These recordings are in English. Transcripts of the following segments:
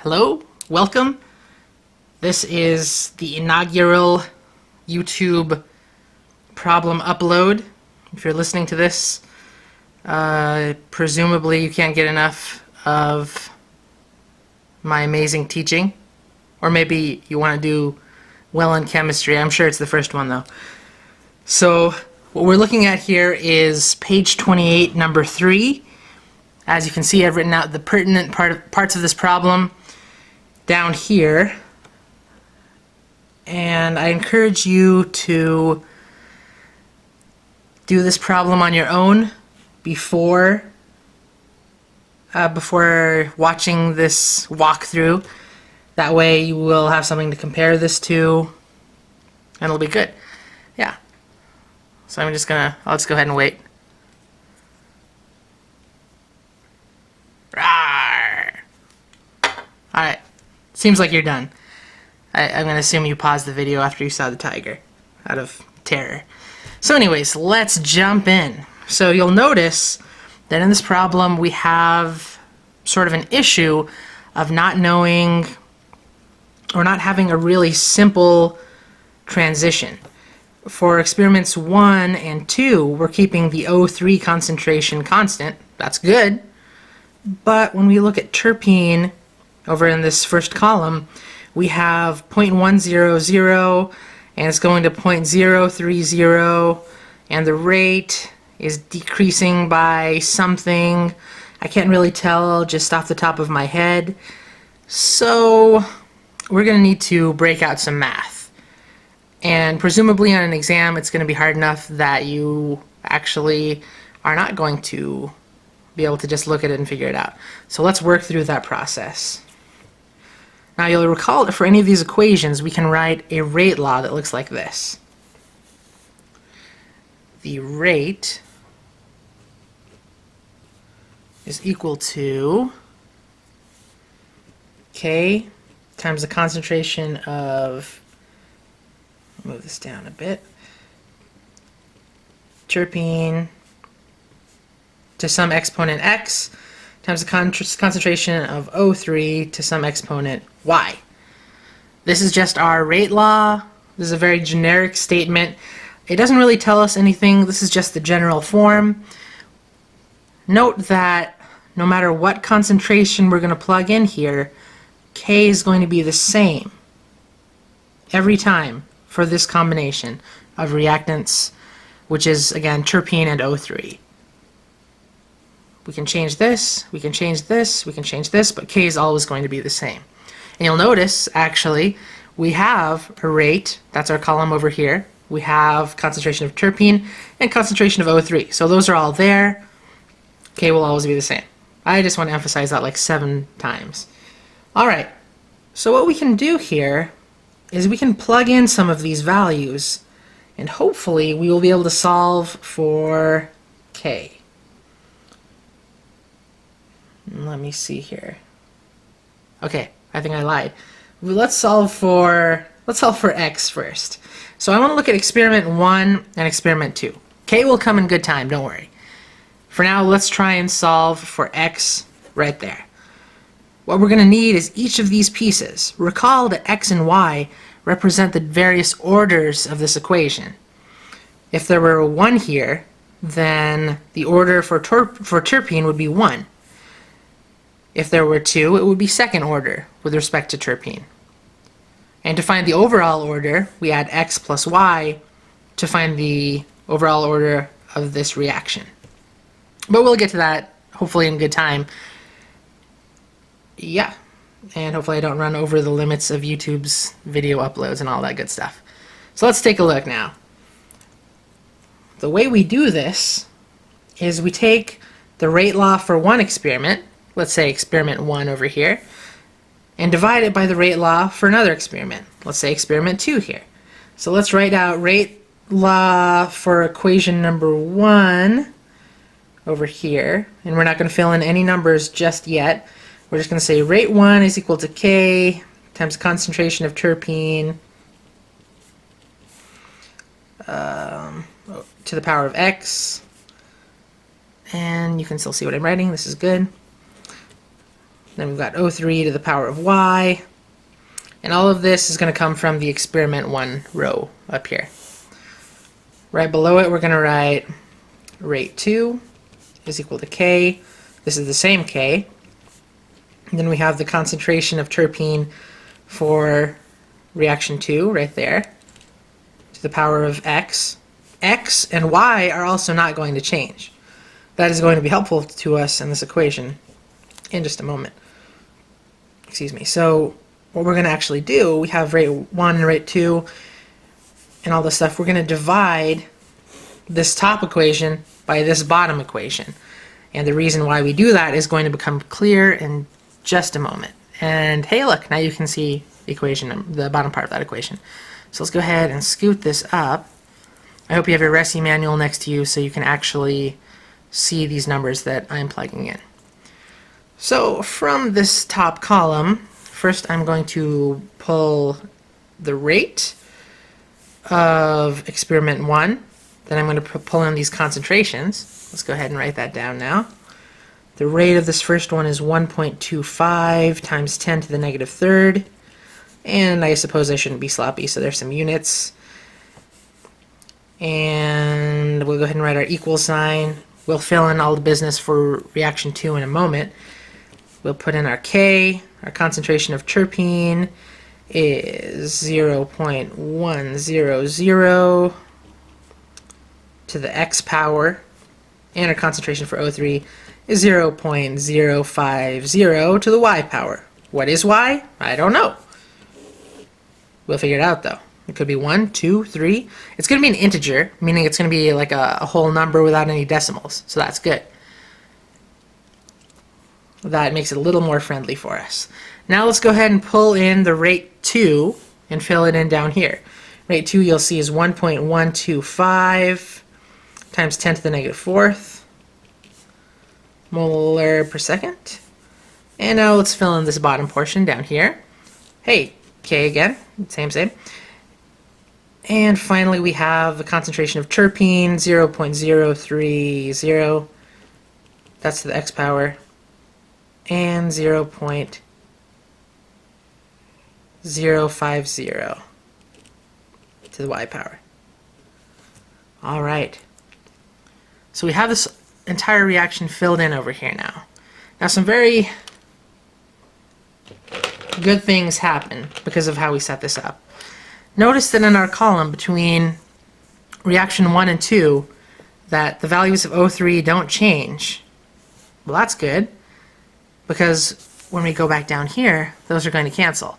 Hello, welcome. This is the inaugural YouTube problem upload. If you're listening to this, presumably you can't get enough of my amazing teaching. Or maybe you want to do well in chemistry. I'm sure it's the first one though. So what we're looking at here is page 28, number 3. As you can see, I've written out the pertinent parts of this problem down here, and I encourage you to do this problem on your own before watching this walkthrough. That way you will have something to compare this to, and it'll be good. Yeah. So I'll just go ahead and wait. Alright. Seems like you're done. I'm going to assume you paused the video after you saw the tiger, out of terror. So anyways, let's jump in. So you'll notice that in this problem we have sort of an issue of not knowing or not having a really simple transition. For experiments 1 and 2, we're keeping the O3 concentration constant. That's good. But when we look at terpene over in this first column, we have 0.100 and it's going to 0.030, and the rate is decreasing by something. I can't really tell just off the top of my head. So we're going to need to break out some math. And presumably on an exam it's going to be hard enough that you actually are not going to be able to just look at it and figure it out. So let's work through that process. Now you'll recall that for any of these equations we can write a rate law that looks like this. The rate is equal to K times the concentration of, move this down a bit, terpene to some exponent x times the concentration of O3 to some exponent y. This is just our rate law. This is a very generic statement. It doesn't really tell us anything. This is just the general form. Note that no matter what concentration we're going to plug in here, K is going to be the same every time for this combination of reactants, which is again terpene and O3. We can change this, we can change this, we can change this, but K is always going to be the same. And you'll notice, actually, we have a rate, that's our column over here. We have concentration of terpene and concentration of O3. So those are all there. K will always be the same. I just want to emphasize that like 7 times. Alright, so what we can do here is we can plug in some of these values, and hopefully we will be able to solve for K. Let me see here. Okay, I think I lied. Let's solve for x first. So I want to look at experiment 1 and experiment 2. K will come in good time, don't worry. For now, let's try and solve for x right there. What we're going to need is each of these pieces. Recall that x and y represent the various orders of this equation. If there were a 1 here, then the order for terpene would be 1. If there were 2, it would be second order with respect to terpene. And to find the overall order, we add x plus y to find the overall order of this reaction. But we'll get to that hopefully in good time. Yeah, and hopefully I don't run over the limits of YouTube's video uploads and all that good stuff. So let's take a look now. The way we do this is we take the rate law for one experiment, let's say experiment 1 over here, and divide it by the rate law for another experiment, let's say experiment 2 here. So let's write out rate law for equation number 1 over here, and we're not going to fill in any numbers just yet. We're just going to say rate 1 is equal to K times concentration of terpene to the power of x, and you can still see what I'm writing. This is good. Then we've got O3 to the power of y. And all of this is going to come from the experiment 1 row up here. Right below it, we're going to write rate 2 is equal to k. This is the same k. And then we have the concentration of terpene for reaction 2 right there to the power of x. X and y are also not going to change. That is going to be helpful to us in this equation in just a moment. Excuse me. So what we're going to actually do, we have rate 1 and rate 2 and all this stuff. We're going to divide this top equation by this bottom equation. And the reason why we do that is going to become clear in just a moment. And hey, look, now you can see the equation, the bottom part of that equation. So let's go ahead and scoot this up. I hope you have your RESI manual next to you so you can actually see these numbers that I'm plugging in. So from this top column, first I'm going to pull the rate of experiment 1. Then I'm going to pull in these concentrations. Let's go ahead and write that down now. The rate of this first one is 1.25 times 10 to the negative third. And I suppose I shouldn't be sloppy, so there's some units. And we'll go ahead and write our equal sign. We'll fill in all the business for reaction 2 in a moment. We'll put in our K. Our concentration of terpene is 0.100 to the x power. And our concentration for O3 is 0.050 to the y power. What is y? I don't know. We'll figure it out though. It could be 1, 2, 3. It's going to be an integer, meaning it's going to be like a whole number without any decimals. So that's good. That makes it a little more friendly for us. Now let's go ahead and pull in the rate 2 and fill it in down here. Rate 2 you'll see is 1.125 times 10 to the negative fourth molar per second. And now let's fill in this bottom portion down here. Hey, K again, same. And finally we have the concentration of terpene, 0.030. That's to the x power. And 0.050 to the y power. All right. So we have this entire reaction filled in over here now. Now some very good things happen because of how we set this up. Notice that in our column between reaction 1 and 2 that the values of O3 don't change. Well, that's good because when we go back down here, those are going to cancel.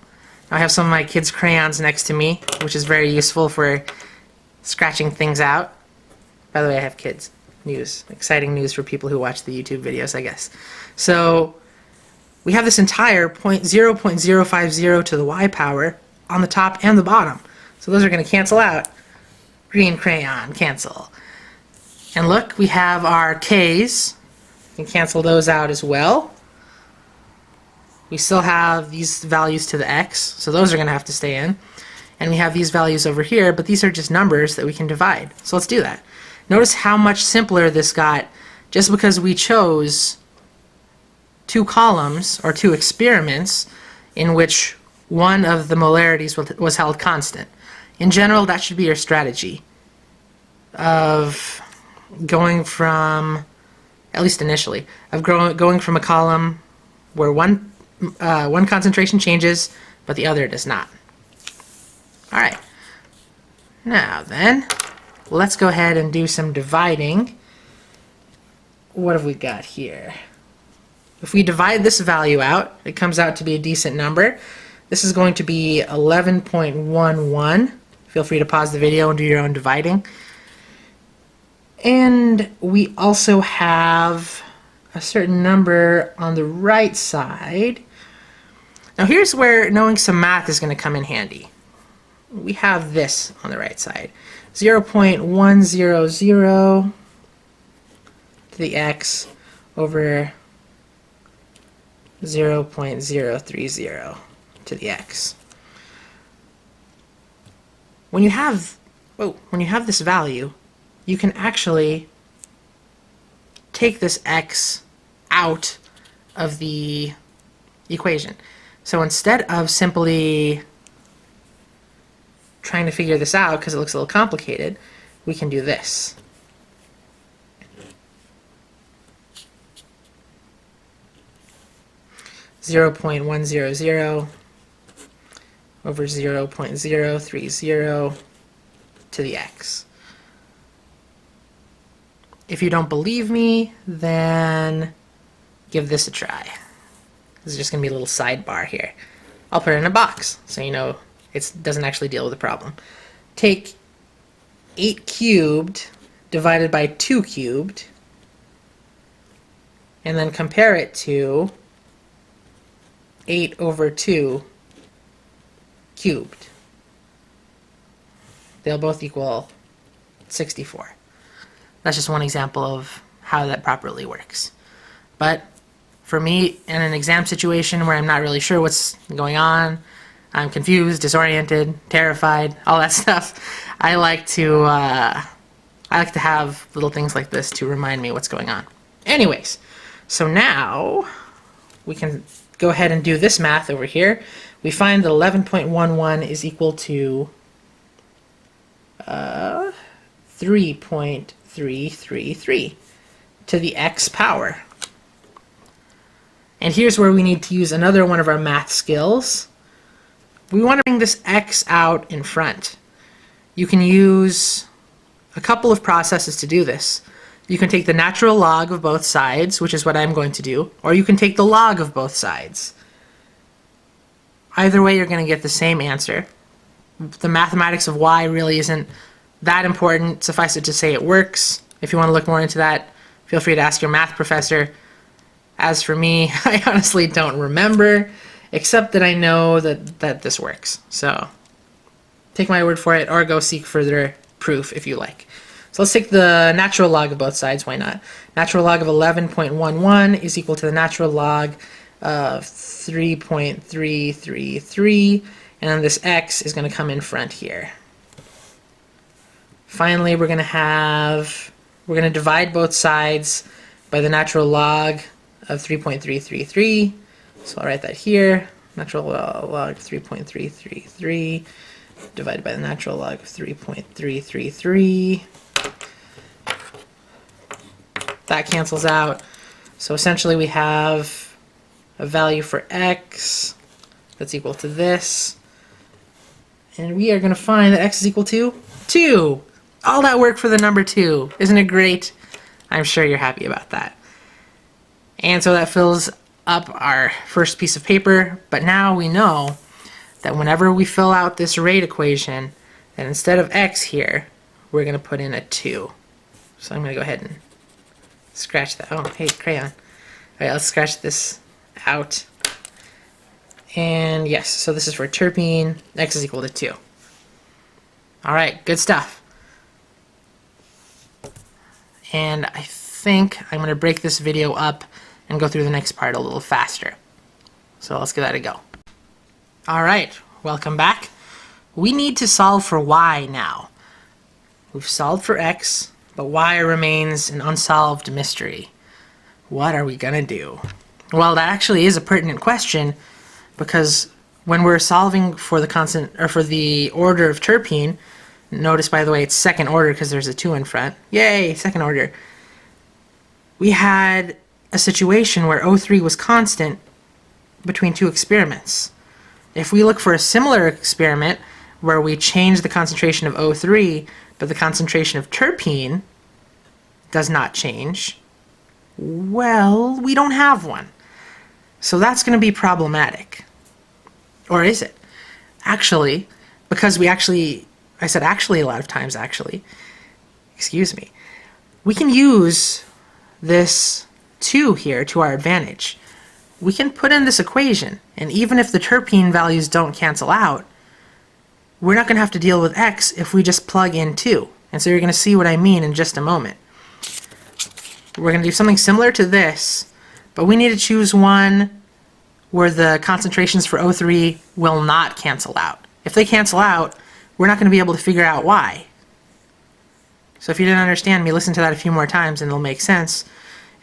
Now I have some of my kids' crayons next to me, which is very useful for scratching things out. By the way, I have kids. News. Exciting news for people who watch the YouTube videos, I guess. So we have this entire 0.050 to the y power on the top and the bottom. So those are going to cancel out. Green crayon, cancel. And look, we have our k's. We can cancel those out as well. We still have these values to the x, so those are going to have to stay in. And we have these values over here, but these are just numbers that we can divide. So let's do that. Notice how much simpler this got just because we chose 2 columns or 2 experiments in which one of the molarities was held constant. In general, that should be your strategy of going from, at least initially, of going from a column where one concentration changes but the other does not. All right. Now then, let's go ahead and do some dividing. What have we got here? If we divide this value out, it comes out to be a decent number. This is going to be 11.11. Feel free to pause the video and do your own dividing. And we also have a certain number on the right side. Now here's where knowing some math is going to come in handy. We have this on the right side. 0.100 to the x over 0.030 to the x. When you have this value, you can actually take this x out of the equation. So instead of simply trying to figure this out because it looks a little complicated, we can do this. Zero 0.100 over 0.030 to the x. If you don't believe me, then give this a try. This is just going to be a little sidebar here. I'll put it in a box so you know it doesn't actually deal with the problem. Take 8 cubed divided by 2 cubed and then compare it to 8 over 2 cubed. They'll both equal 64. That's just one example of how that properly works. But for me, in an exam situation where I'm not really sure what's going on, I'm confused, disoriented, terrified, all that stuff, I like to have little things like this to remind me what's going on. Anyways, so now we can go ahead and do this math over here. We find that 11.11 is equal to 3.333 to the x power. And here's where we need to use another one of our math skills. We want to bring this x out in front. You can use a couple of processes to do this. You can take the natural log of both sides, which is what I'm going to do, or you can take the log of both sides. Either way, you're going to get the same answer. The mathematics of y really isn't that important. Suffice it to say it works. If you want to look more into that, feel free to ask your math professor. As for me, I honestly don't remember, except that I know that this works. So take my word for it, or go seek further proof if you like. So let's take the natural log of both sides, why not? Natural log of 11.11 is equal to the natural log of 3.333, and then this x is going to come in front here. Finally, we're going to divide both sides by the natural log of 3.333. So I'll write that here. Natural log of 3.333 divided by the natural log of 3.333. That cancels out. So essentially we have a value for x that's equal to this. And we are going to find that x is equal to 2. All that work for the number 2. Isn't it great? I'm sure you're happy about that. And so that fills up our first piece of paper. But now we know that whenever we fill out this rate equation, that instead of x here, we're going to put in a 2. So I'm going to go ahead and scratch that. Oh, hey, crayon. All right, let's scratch this out. And yes, so this is for terpene. X is equal to 2. All right, good stuff. And I think I'm going to break this video up and go through the next part a little faster. So let's give that a go. All right, welcome back. We need to solve for y now. We've solved for x, but y remains an unsolved mystery. What are we gonna do? Well, that actually is a pertinent question, because when we're solving for the constant, or for the order of terpene, notice by the way it's second order because there's a 2 in front. Yay, second order. We had a situation where O3 was constant between 2 experiments. If we look for a similar experiment where we change the concentration of O3, but the concentration of terpene does not change, well, we don't have one. So that's going to be problematic. Or is it? Actually, because I said actually a lot of times actually, excuse me, we can use this 2 here to our advantage. We can put in this equation, and even if the terpene values don't cancel out, we're not going to have to deal with x if we just plug in 2. And so you're going to see what I mean in just a moment. We're going to do something similar to this, but we need to choose one where the concentrations for O3 will not cancel out. If they cancel out, we're not going to be able to figure out why. So if you didn't understand me, listen to that a few more times and it'll make sense.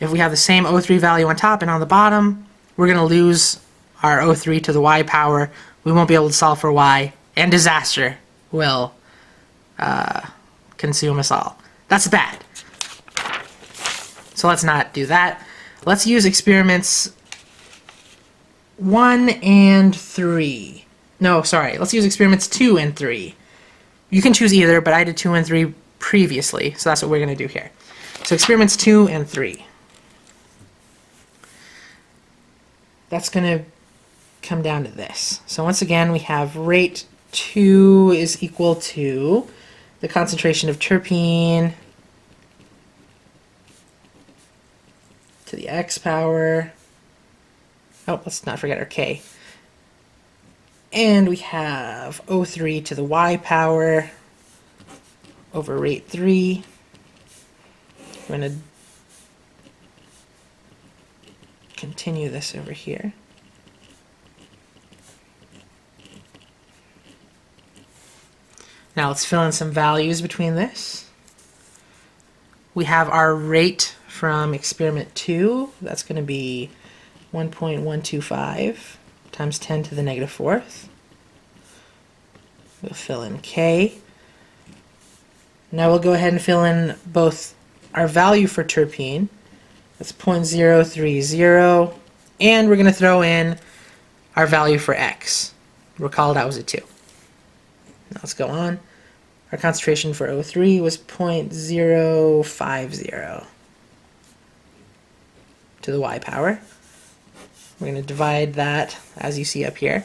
If we have the same O3 value on top and on the bottom, we're going to lose our O3 to the y power, we won't be able to solve for y, and disaster will consume us all. That's bad. So let's not do that. Let's use experiments 1 and 3. No, sorry. Let's use experiments 2 and 3. You can choose either, but I did 2 and 3 previously, so that's what we're going to do here. So experiments 2 and 3. That's going to come down to this. So once again, we have rate 2 is equal to the concentration of terpene to the x power. Oh, let's not forget our k. And we have O3 to the y power over rate 3. We're going to continue this over here. Now let's fill in some values between this. We have our rate from experiment 2. That's going to be 1.125 times 10 to the negative fourth. We'll fill in K. Now we'll go ahead and fill in both our value for terpene. That's 0.030. And we're going to throw in our value for X. Recall that was a 2. Now let's go on. Our concentration for O3 was 0.050 to the y power. We're going to divide that as you see up here.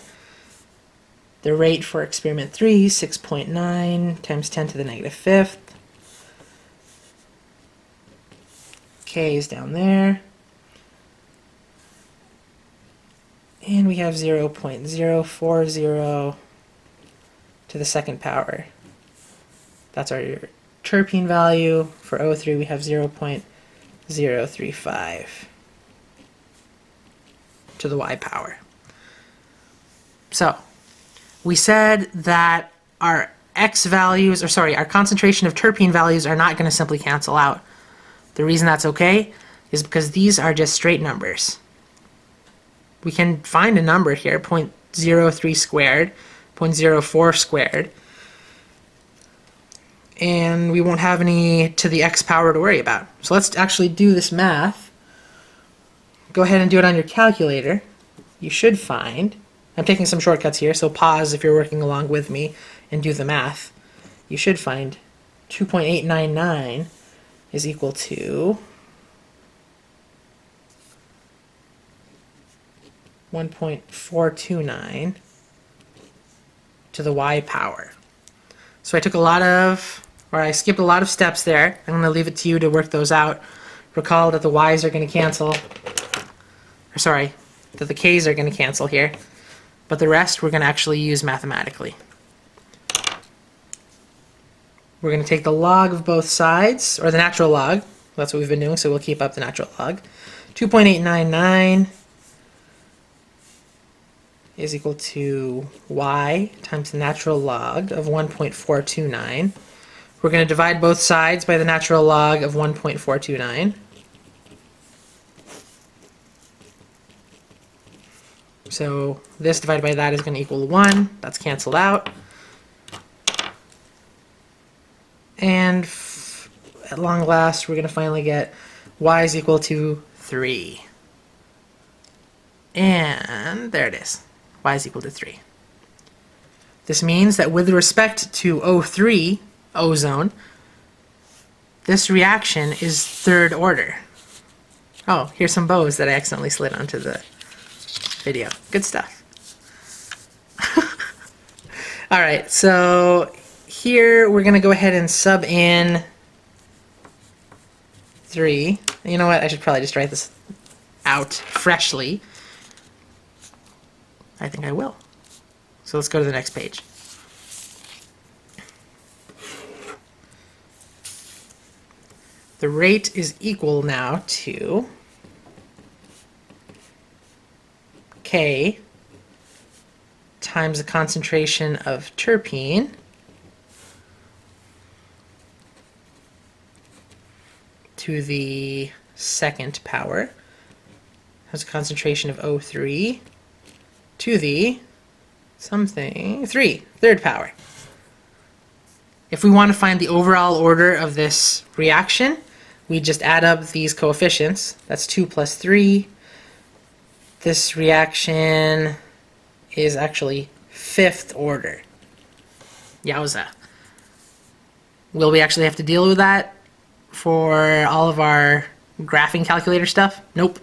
The rate for experiment 3 is 6.9 times 10 to the negative fifth. K is down there. And we have 0.040 to the second power. That's our terpene value. For O3 we have 0.035 to the y power. So we said that our X values, or sorry, our concentration of terpene values are not going to simply cancel out. The reason that's okay is because these are just straight numbers. We can find a number here, 0.03 squared, 0.04 squared, and we won't have any to the X power to worry about. So let's actually do this math. Go ahead and do it on your calculator. You should find, I'm taking some shortcuts here, so pause if you're working along with me and do the math. You should find 2.899 is equal to 1.429 to the y power. So I took a lot of, or I skipped a lot of steps there. I'm going to leave it to you to work those out. Recall that the y's are going to cancel, or sorry, that the k's are going to cancel here, but the rest we're going to actually use mathematically. We're going to take the log of both sides, or the natural log. That's what we've been doing, so we'll keep up the natural log. 2.899 is equal to y times the natural log of 1.429. We're going to divide both sides by the natural log of 1.429. So this divided by that is going to equal 1. That's canceled out. And at long last, we're going to finally get y is equal to 3. And there it is. Y is equal to 3. This means that with respect to O3, ozone, this reaction is third order. Oh, here's some bows that I accidentally slid onto the video. Good stuff. Alright, so here we're going to go ahead and sub in 3. You know what? I should probably just write this out freshly. I think I will. So let's go to the next page. The rate is equal now to K times the concentration of terpene to the second power. Has a concentration of O3 to the something 3, third power. If we want to find the overall order of this reaction, we just add up these coefficients. That's 2 plus 3. This reaction is actually 5th order. Yowza. Will we actually have to deal with that for all of our graphing calculator stuff? Nope.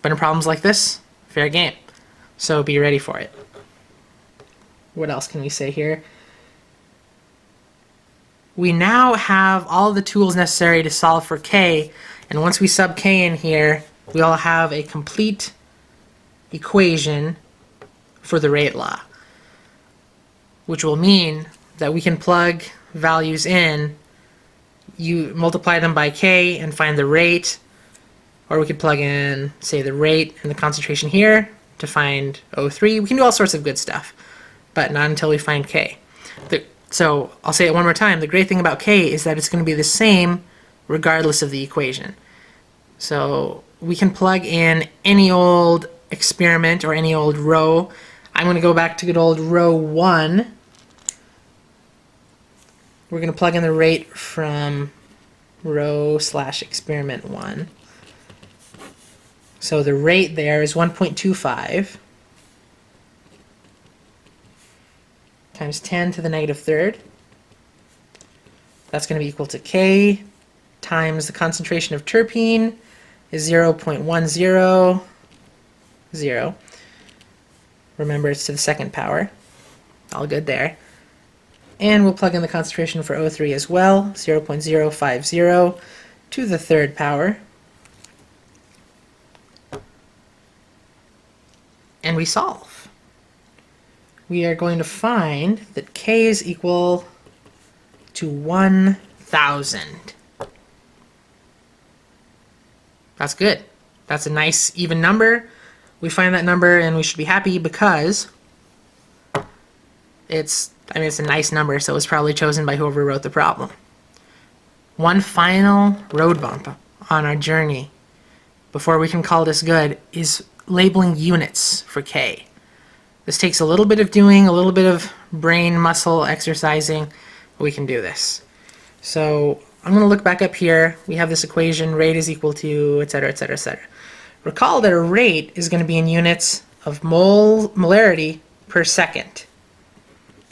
But in problems like this, fair game. So be ready for it. What else can we say here? We now have all the tools necessary to solve for k, and once we sub k in here, we'll have a complete equation for the rate law, which will mean that we can plug values in, you multiply them by k and find the rate, or we could plug in, say, the rate and the concentration here to find O3. We can do all sorts of good stuff, but not until we find k. So I'll say it one more time. The great thing about k is that it's going to be the same regardless of the equation. So we can plug in any old experiment or any old row. I'm going to go back to good old row 1. We're going to plug in the rate from row/experiment 1. So the rate there is 1.25 times 10 to the negative third. That's going to be equal to k times the concentration of terpene is 0.100. Remember, it's to the second power. All good there. And we'll plug in the concentration for O3 as well, 0.050 to the third power. And we solve. We are going to find that k is equal to 1,000. That's good. That's a nice even number. We find that number and we should be happy because it's a nice number, so it was probably chosen by whoever wrote the problem. One final road bump on our journey before we can call this good is labeling units for k. This takes a little bit of doing, a little bit of brain muscle exercising, but we can do this. So I'm going to look back up here. We have this equation, rate is equal to, etc., etc., etc. Recall that a rate is going to be in units of molarity per second.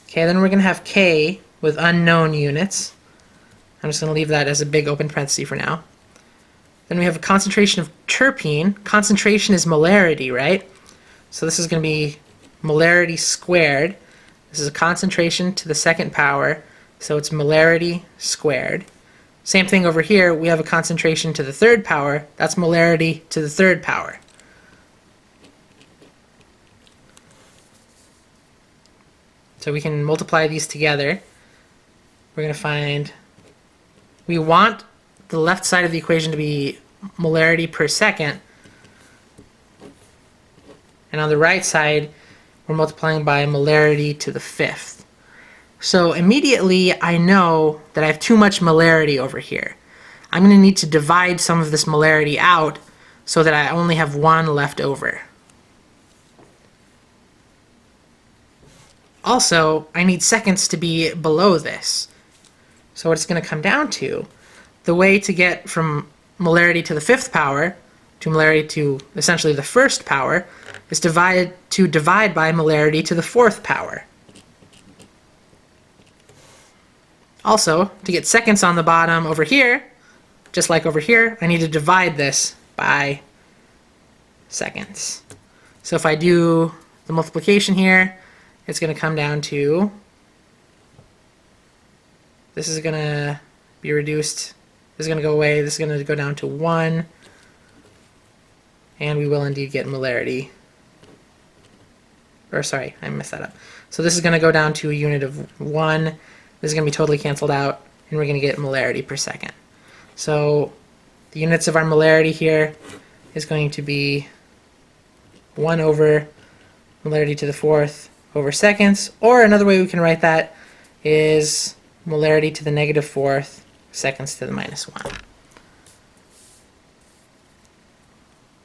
Okay, then we're going to have k with unknown units. I'm just going to leave that as a big open parenthesis for now. Then we have a concentration of terpene. Concentration is molarity, right? So this is going to be molarity squared. This is a concentration to the second power, so it's molarity squared. Same thing over here, we have a concentration to the third power. That's molarity to the third power. So we can multiply these together. We're going to find, we want the left side of the equation to be molarity per second. And on the right side, we're multiplying by molarity to the fifth. So immediately I know that I have too much molarity over here. I'm going to need to divide some of this molarity out so that I only have one left over. Also, I need seconds to be below this. So what it's going to come down to, the way to get from molarity to the fifth power to molarity to essentially the first power is to divide by molarity to the fourth power. Also, to get seconds on the bottom over here, just like over here, I need to divide this by seconds. So if I do the multiplication here, it's going to come down to, this is going to be reduced, this is going to go away, this is going to go down to 1, and we will indeed get molarity. Or sorry, I messed that up. So this is going to go down to a unit of 1. This is going to be totally canceled out, and we're going to get molarity per second. So the units of our molarity here is going to be 1 over molarity to the fourth over seconds, or another way we can write that is molarity to the negative fourth seconds to the minus 1.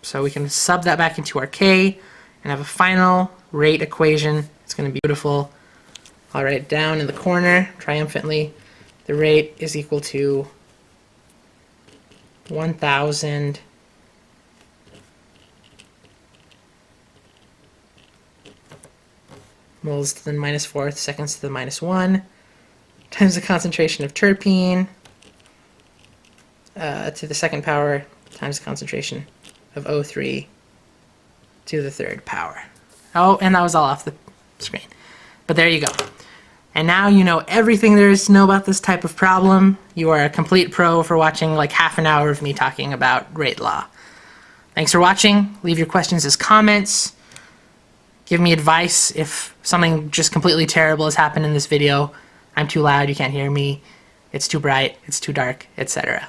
So we can sub that back into our k and have a final rate equation. It's going to be beautiful. I'll write it down in the corner triumphantly. The rate is equal to 1,000 moles to the -4 seconds to the -1 times the concentration of terpene to the second power times the concentration of O3 to the third power. Oh, and that was all off the screen. But there you go. And now you know everything there is to know about this type of problem. You are a complete pro for watching like half an hour of me talking about rate law. Thanks for watching. Leave your questions as comments. Give me advice if something just completely terrible has happened in this video. I'm too loud, you can't hear me. It's too bright, it's too dark, etc.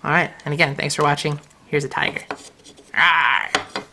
Alright, and again, thanks for watching. Here's a tiger. Arrgh.